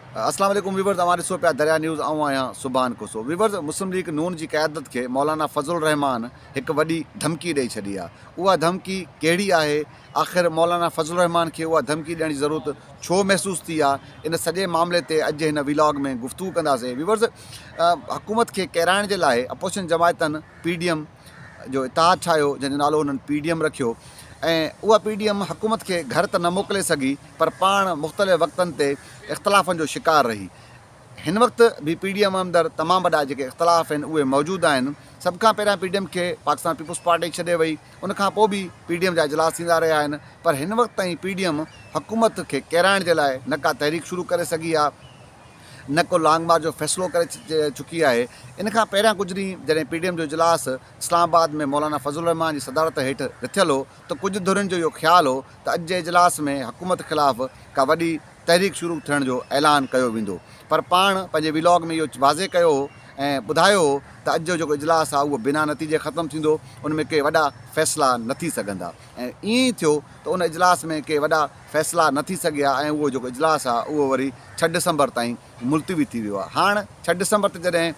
अस्सलाम वालेकुम वीवर्स, हमारे सो पिया दरिया न्यूज़ आऊं आहियां सुभान कोसो। वीवर्स, मुस्लिम लीग नून जी क़यादत के मौलाना फज़लुर रहमान एक वॾी धमकी ॾेई छॾी आहे। उहा धमकी कहिड़ी आहे? आख़िर मौलाना फज़लुर रहमान खे उहा धमकी ॾियण जी ज़रूरत छो महसूस थी आहे? इन सॼे मामले ते अॼु हिन व्लॉग में गुफ़्तगू कंदासीं। वीवर्स, हुकूमत खे किराइण जे लाइ अपोज़िशन जमायतनि PDM जो इतिहाद ठाहियो, जंहिंजो नालो हुननि PDM रखियो। ऐं उहा PDM हुकूमत खे घर त न मोकिले सघी, पर पाण मुख़्तलिफ़ वक़्तनि ते इख़्तिलाफ़नि जो शिकार रही। हिन वक़्तु बि PDM अंदरि तमामु वॾा जेके इख़्तिलाफ़ आहिनि उहे मौजूदु आहिनि। सभ खां पहिरियां PDM खे पाकिस्तान पीपुल्स पार्टी छॾे वई, उनखां पोइ बि PDM जा इजलास थींदा रहिया आहिनि, पर हिन वक़्तु ताईं PDM हुकूमत खे किराइण जे लाइ न का तहरीक शुरू करे सघी आहे, न को लॉन्ग मार्च जो फ़ैसिलो करे चुकी आहे। इन खां पहिरियां कुझु ॾींहं जॾहिं PDM जो इजलास इस्लामाबाद में मौलाना फज़लुर रहमान जी सदारत हेठि रथियलु हो, त कुझु धुरियुनि जो इहो ख़्यालु हो त अॼु जे इजलास में हुकूमत ख़िलाफ़ु का वॾी तहरीक शुरू थियण जो ऐलान कयो वेंदो। पर पाण पंहिंजे व्लॉग में इहो वाज़े कयो हो ऐं ॿुधायो हो त अॼु जो जेको इजलास आहे उहो बिना नतीजे ख़तमु थींदो, उन में के वॾा फ़ैसिला न थी सघंदा। ऐं ईअं ई थियो त उन इजलास में के वॾा फ़ैसिला न थी सघिया ऐं उहो जेको इजलास आहे उहो वरी 6 डिसंबर ताईं मुलतवी थी वियो आहे। हाणे 6 डिसंबर ते जॾहिं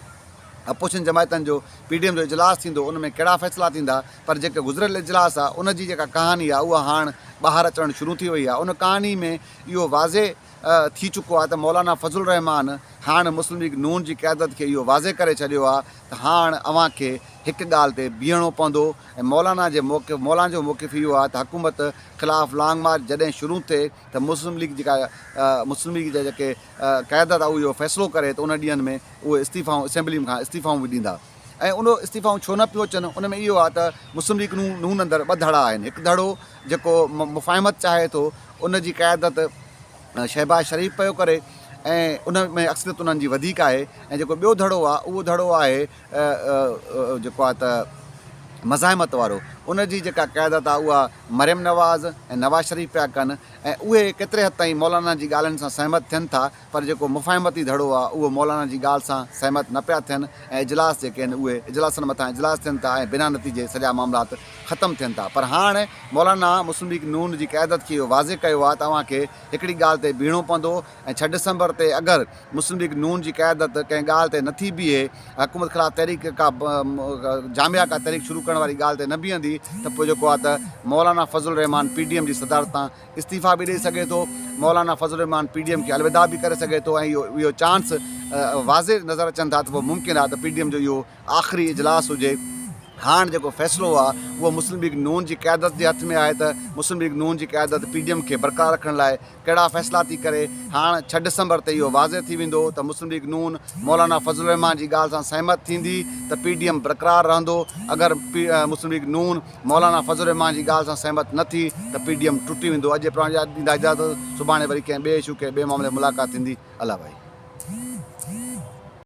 अपोज़िशन जमायतनि जो PDM जो इजलास थींदो, उन में कहिड़ा फ़ैसिला थींदा, पर जेके गुज़िरियल इजलास आहे उन जी जेका कहानी आहे उहा हाणे ॿाहिरि अचणु शुरू थी वई आहे। उन कहानी में इहो वाज़े थी चुको आहे त मौलाना फज़लुर रहमान हाणे मुस्लिम लीग नून जी क़यादत खे इहो वाज़े करे छॾियो आहे त हाणे अव्हांखे हिकु ॻाल्हि ते बीहणो पवंदो। ऐं मौलाना जो मौक़िफ़ इहो आहे त हुकूमत ख़िलाफ़ु लॉन्ग मार्च जॾहिं शुरू थिए त मुस्लिम लीग जा जेके क़यादत आहे इहो फ़ैसिलो करे त उन ॾींहंनि में उहे इस्तीफ़ाऊं असेंबली खां इस्तीफ़ाऊं बि ॾींदा। ऐं उन इस्तीफ़ाऊं छो न पियो अचनि? उन में इहो आहे त मुस्लिम लीग नून अंदरि 2 धड़ा आहिनि। हिकु धड़ो जेको मुफ़ाहिमत चाहे थो, उन जी क़यादत शहबाज़ शरीफ़ पियो करे ऐं उन में अक्सरियत उन्हनि जी वधीक आहे। ऐं जेको ॿियो धड़ो आहे उहो धड़ो आहे जेको आहे त मज़ाहिमत वारो। उन जी जेका क़यादत आहे उहा मरियम नवाज़ ऐं नवाज़ शरीफ़ पिया कनि ऐं उहे केतिरे हद ताईं मौलाना जी ॻाल्हियुनि सां सहमत थियनि था, पर जेको मुफ़ाहिमती धड़ो आहे उहो मौलाना जी ॻाल्हि सां सहमत न पिया थियनि ऐं इजलास जेके आहिनि उहे इजलासनि मथां इजलास थियनि था ऐं बिना नतीजे सॼा मामलात ख़तमु थियनि था। पर हाणे मौलाना मुस्लिम लीग नून जी क़यादत खे इहो वाज़े कयो आहे त तव्हांखे हिकिड़ी ॻाल्हि ते बीहणो पवंदो ऐं 6 डिसंबर ते अगरि मुस्लिम लीग नून जी क़यादत कंहिं ॻाल्हि ते नथी बीहे, हुकूमत ख़िलाफ़ु तहरीक का जामिया का तहरीक शुरू करण वारी ॻाल्हि ते न बीहंदी, त पोइ जेको आहे त मौलाना फज़लुर रहमान PDM जी सदारत तां इस्तीफ़ा बि ॾेई सघे थो, मौलाना फज़लुर रहमान PDM खे अलविदा बि करे सघे थो। ऐं इहो चांस वाज़े नज़र अचनि था त पोइ मुमकिन आहे त PDM जो इहो आख़िरी इजलास हुजे। हाणे जेको फ़ैसिलो आहे उहो मुस्लिम लीग नून जी क़यादत जे हथ में आहे त मुस्लिम लीग नून जी क़यादत PDM खे बरक़रार रखण लाइ कहिड़ा फ़ैसिला थी करे। हाणे 6 डिसंबर ते इहो वाज़े थी वेंदो त मुस्लिम लीग नून मौलाना फज़लुर रहमान जी ॻाल्हि सां सहमत थींदी त PDM बरक़रार रहंदो। अगरि मुस्लिम लीग नून मौलाना फज़लुर रहमान जी ॻाल्हि सां सहमत न थी त PDM टुटी वेंदो। अॼु ॾींदा इजाज़त, सुभाणे वरी कंहिं ॿिए इशू ॿिए मामले मुलाक़ात थींदी। अला भाई।